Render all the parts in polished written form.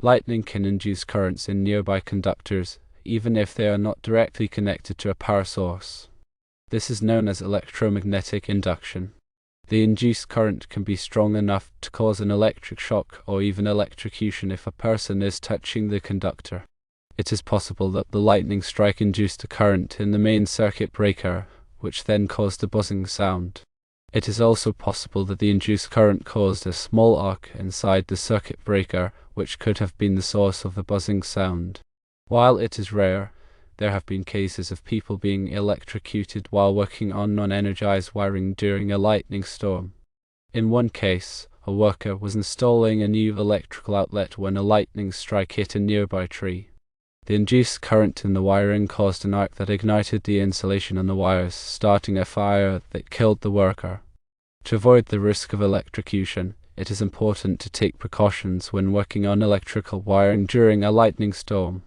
Lightning can induce currents in nearby conductors, even if they are not directly connected to a power source. This is known as electromagnetic induction. The induced current can be strong enough to cause an electric shock or even electrocution if a person is touching the conductor. It is possible that the lightning strike induced a current in the main circuit breaker, which then caused a buzzing sound. It is also possible that the induced current caused a small arc inside the circuit breaker, which could have been the source of the buzzing sound. While it is rare, there have been cases of people being electrocuted while working on non-energized wiring during a lightning storm. In one case, a worker was installing a new electrical outlet when a lightning strike hit a nearby tree. The induced current in the wiring caused an arc that ignited the insulation on the wires, starting a fire that killed the worker. To avoid the risk of electrocution, it is important to take precautions when working on electrical wiring during a lightning storm.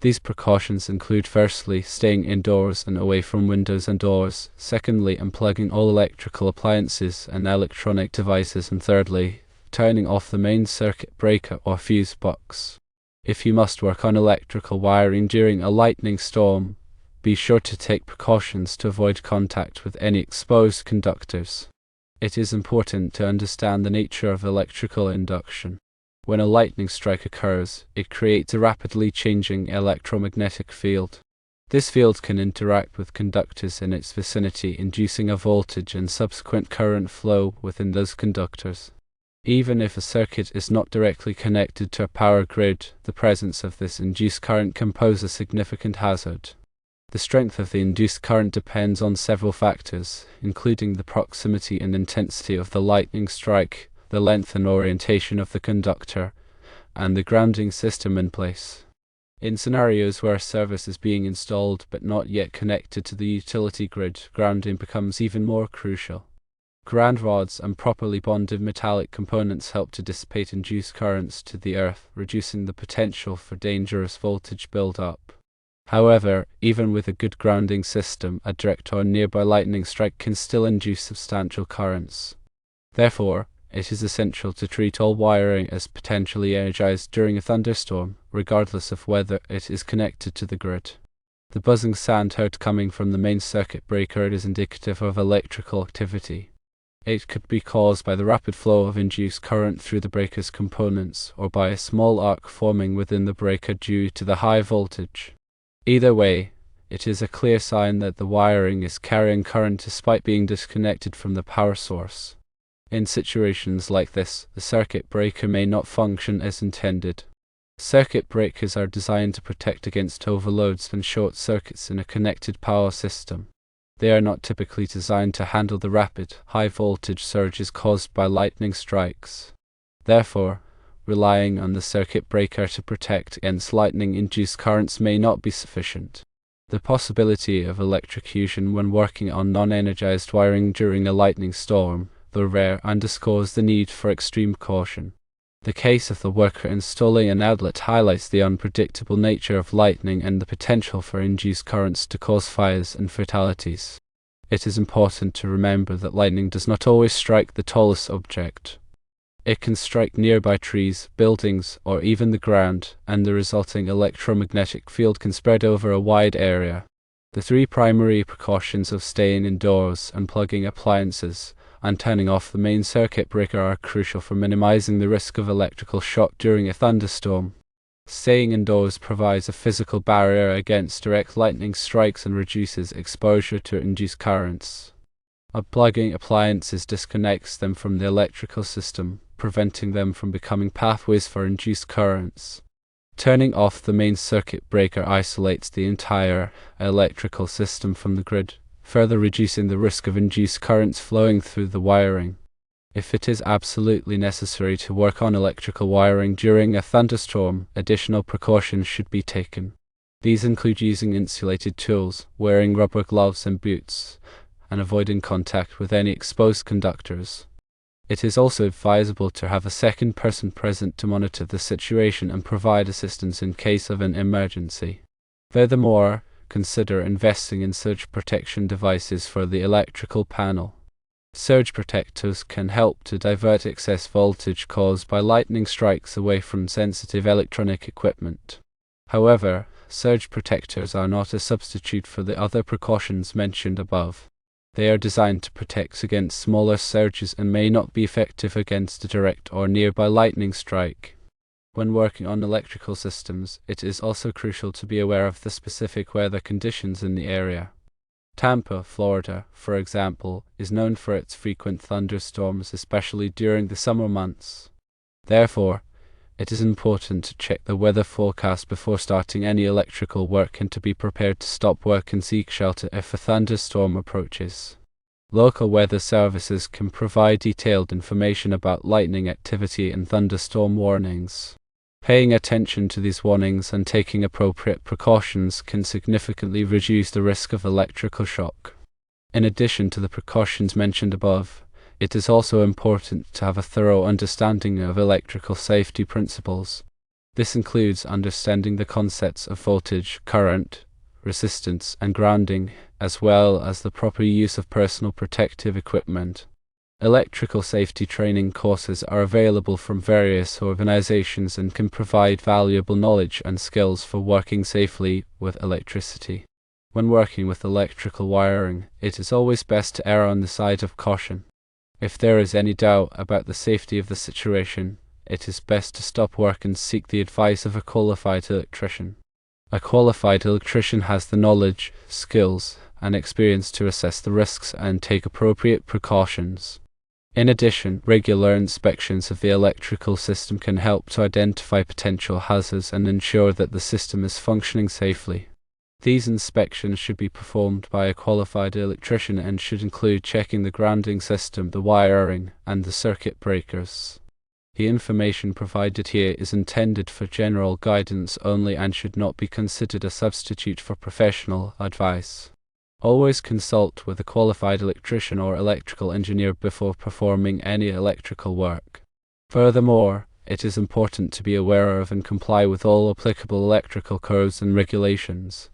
These precautions include firstly, staying indoors and away from windows and doors, secondly, unplugging all electrical appliances and electronic devices, and thirdly, turning off the main circuit breaker or fuse box. If you must work on electrical wiring during a lightning storm, be sure to take precautions to avoid contact with any exposed conductors. It is important to understand the nature of electrical induction. When a lightning strike occurs, it creates a rapidly changing electromagnetic field. This field can interact with conductors in its vicinity, inducing a voltage and subsequent current flow within those conductors. Even if a circuit is not directly connected to a power grid, the presence of this induced current can pose a significant hazard. The strength of the induced current depends on several factors, including the proximity and intensity of the lightning strike, the length and orientation of the conductor, and the grounding system in place. In scenarios where a service is being installed but not yet connected to the utility grid, grounding becomes even more crucial. Ground rods and properly bonded metallic components help to dissipate induced currents to the earth, reducing the potential for dangerous voltage build-up. However, even with a good grounding system, a direct or nearby lightning strike can still induce substantial currents. Therefore, it is essential to treat all wiring as potentially energized during a thunderstorm, regardless of whether it is connected to the grid. The buzzing sound heard coming from the main circuit breaker is indicative of electrical activity. It could be caused by the rapid flow of induced current through the breaker's components, or by a small arc forming within the breaker due to the high voltage. Either way, it is a clear sign that the wiring is carrying current despite being disconnected from the power source. In situations like this, the circuit breaker may not function as intended. Circuit breakers are designed to protect against overloads and short circuits in a connected power system. They are not typically designed to handle the rapid, high-voltage surges caused by lightning strikes. Therefore, relying on the circuit breaker to protect against lightning-induced currents may not be sufficient. The possibility of electrocution when working on non-energized wiring during a lightning storm, though rare, underscores the need for extreme caution. The case of the worker installing an outlet highlights the unpredictable nature of lightning and the potential for induced currents to cause fires and fatalities. It is important to remember that lightning does not always strike the tallest object. It can strike nearby trees, buildings, or even the ground, and the resulting electromagnetic field can spread over a wide area. The three primary precautions of staying indoors, unplugging appliances, and turning off the main circuit breaker are crucial for minimizing the risk of electrical shock during a thunderstorm. Staying indoors provides a physical barrier against direct lightning strikes and reduces exposure to induced currents. Unplugging appliances disconnects them from the electrical system, preventing them from becoming pathways for induced currents. Turning off the main circuit breaker isolates the entire electrical system from the grid, further reducing the risk of induced currents flowing through the wiring. If it is absolutely necessary to work on electrical wiring during a thunderstorm, additional precautions should be taken. These include using insulated tools, wearing rubber gloves and boots, and avoiding contact with any exposed conductors. It is also advisable to have a second person present to monitor the situation and provide assistance in case of an emergency. Furthermore, consider investing in surge protection devices for the electrical panel. Surge protectors can help to divert excess voltage caused by lightning strikes away from sensitive electronic equipment. However, surge protectors are not a substitute for the other precautions mentioned above. They are designed to protect against smaller surges and may not be effective against a direct or nearby lightning strike. When working on electrical systems, it is also crucial to be aware of the specific weather conditions in the area. Tampa, Florida, for example, is known for its frequent thunderstorms, especially during the summer months. Therefore, it is important to check the weather forecast before starting any electrical work and to be prepared to stop work and seek shelter if a thunderstorm approaches. Local weather services can provide detailed information about lightning activity and thunderstorm warnings. Paying attention to these warnings and taking appropriate precautions can significantly reduce the risk of electrical shock. In addition to the precautions mentioned above, it is also important to have a thorough understanding of electrical safety principles. This includes understanding the concepts of voltage, current, resistance, and grounding, as well as the proper use of personal protective equipment. Electrical safety training courses are available from various organizations and can provide valuable knowledge and skills for working safely with electricity. When working with electrical wiring, it is always best to err on the side of caution. If there is any doubt about the safety of the situation, it is best to stop work and seek the advice of a qualified electrician. A qualified electrician has the knowledge, skills, and experience to assess the risks and take appropriate precautions. In addition, regular inspections of the electrical system can help to identify potential hazards and ensure that the system is functioning safely. These inspections should be performed by a qualified electrician and should include checking the grounding system, the wiring, and the circuit breakers. The information provided here is intended for general guidance only and should not be considered a substitute for professional advice. Always consult with a qualified electrician or electrical engineer before performing any electrical work. Furthermore, it is important to be aware of and comply with all applicable electrical codes and regulations.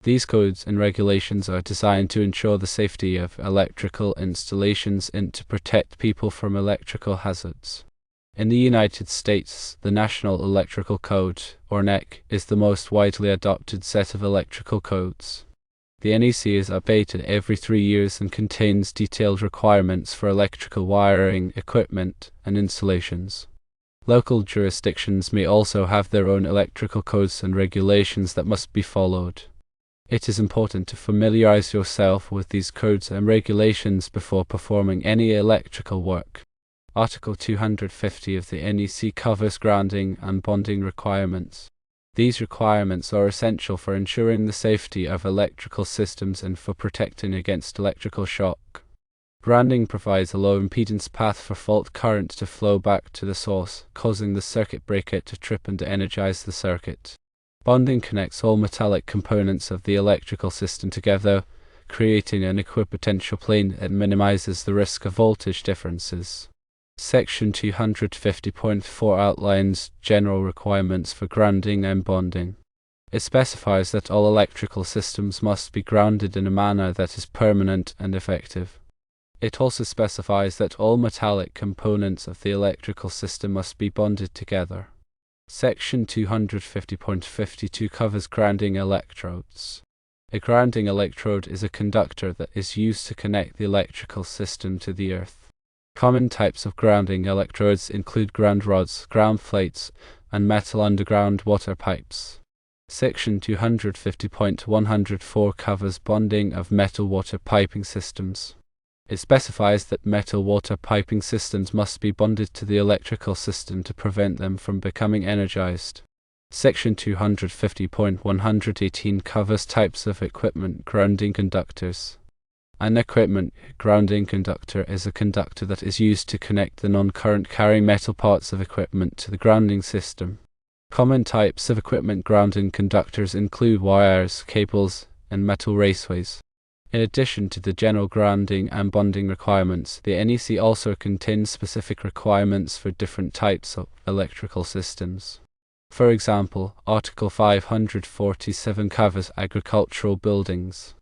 These codes and regulations are designed to ensure the safety of electrical installations and to protect people from electrical hazards. In the United States, the National Electrical Code, or NEC, is the most widely adopted set of electrical codes. The NEC is updated every 3 years and contains detailed requirements for electrical wiring, equipment, and installations. Local jurisdictions may also have their own electrical codes and regulations that must be followed. It is important to familiarize yourself with these codes and regulations before performing any electrical work. Article 250 of the NEC covers grounding and bonding requirements. These requirements are essential for ensuring the safety of electrical systems and for protecting against electrical shock. Grounding provides a low impedance path for fault current to flow back to the source, causing the circuit breaker to trip and to energize the circuit. Bonding connects all metallic components of the electrical system together, creating an equipotential plane that minimizes the risk of voltage differences. Section 250.4 outlines general requirements for grounding and bonding. It specifies that all electrical systems must be grounded in a manner that is permanent and effective. It also specifies that all metallic components of the electrical system must be bonded together. Section 250.52 covers grounding electrodes. A grounding electrode is a conductor that is used to connect the electrical system to the earth. Common types of grounding electrodes include ground rods, ground plates, and metal underground water pipes. Section 250.104 covers bonding of metal water piping systems. It specifies that metal water piping systems must be bonded to the electrical system to prevent them from becoming energized. Section 250.118 covers types of equipment grounding conductors. An equipment grounding conductor is a conductor that is used to connect the non-current carrying metal parts of equipment to the grounding system. Common types of equipment grounding conductors include wires, cables, and metal raceways. In addition to the general grounding and bonding requirements, the NEC also contains specific requirements for different types of electrical systems. For example, Article 547 covers agricultural buildings.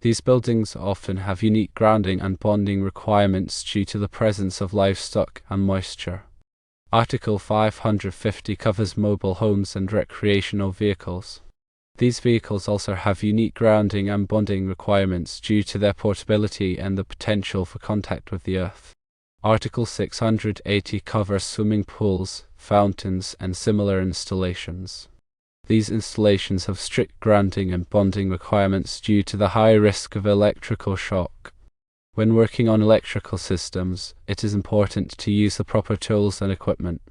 These buildings often have unique grounding and bonding requirements due to the presence of livestock and moisture. Article 550 covers mobile homes and recreational vehicles. These vehicles also have unique grounding and bonding requirements due to their portability and the potential for contact with the earth. Article 680 covers swimming pools, fountains, and similar installations. These installations have strict grounding and bonding requirements due to the high risk of electrical shock. When working on electrical systems, it is important to use the proper tools and equipment.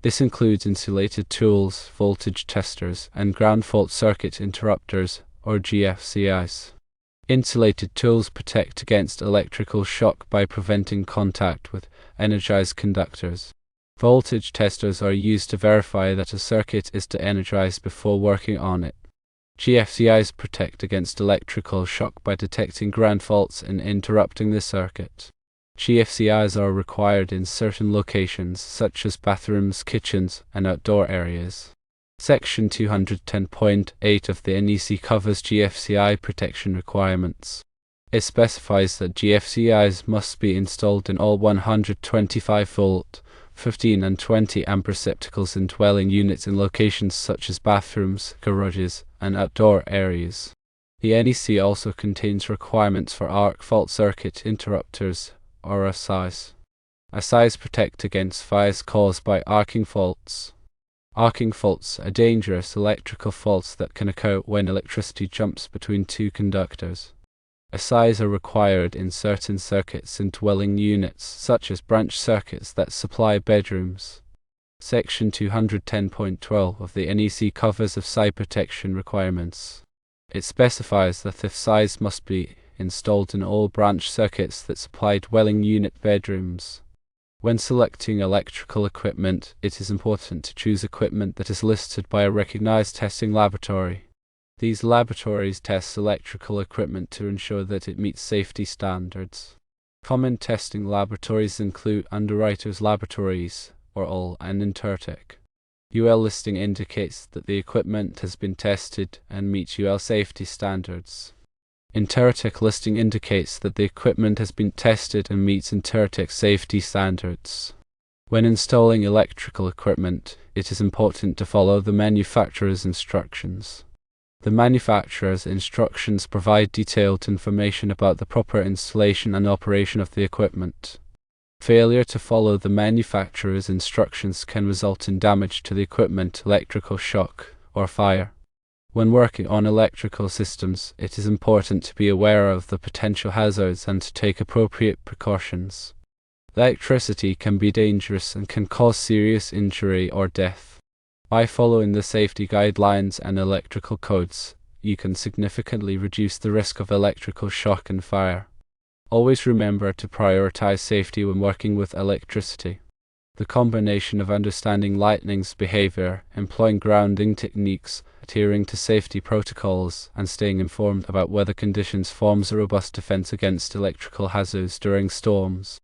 This includes insulated tools, voltage testers, and ground fault circuit interrupters, or GFCIs. Insulated tools protect against electrical shock by preventing contact with energized conductors. Voltage testers are used to verify that a circuit is de-energized before working on it. GFCIs protect against electrical shock by detecting ground faults and interrupting the circuit. GFCIs are required in certain locations such as bathrooms, kitchens, and outdoor areas. Section 210.8 of the NEC covers GFCI protection requirements. It specifies that GFCIs must be installed in all 125-volt, 15 and 20 amp receptacles in dwelling units in locations such as bathrooms, garages, and outdoor areas. The NEC also contains requirements for arc fault circuit interrupters, or ASIs. ASIs protect against fires caused by arcing faults. Arcing faults are dangerous electrical faults that can occur when electricity jumps between two conductors. ASIs are required in certain circuits in dwelling units, such as branch circuits that supply bedrooms. Section 210.12 of the NEC covers ASI protection requirements. It specifies that ASIs must be installed in all branch circuits that supply dwelling unit bedrooms. When selecting electrical equipment, it is important to choose equipment that is listed by a recognized testing laboratory. These laboratories test electrical equipment to ensure that it meets safety standards. Common testing laboratories include Underwriters Laboratories, or UL, and Intertek. UL listing indicates that the equipment has been tested and meets UL safety standards. Intertek listing indicates that the equipment has been tested and meets Intertek safety standards. When installing electrical equipment, it is important to follow the manufacturer's instructions. The manufacturer's instructions provide detailed information about the proper installation and operation of the equipment. Failure to follow the manufacturer's instructions can result in damage to the equipment, electrical shock, or fire. When working on electrical systems, it is important to be aware of the potential hazards and to take appropriate precautions. Electricity can be dangerous and can cause serious injury or death. By following the safety guidelines and electrical codes, you can significantly reduce the risk of electrical shock and fire. Always remember to prioritize safety when working with electricity. The combination of understanding lightning's behavior, employing grounding techniques, adhering to safety protocols, and staying informed about weather conditions forms a robust defense against electrical hazards during storms.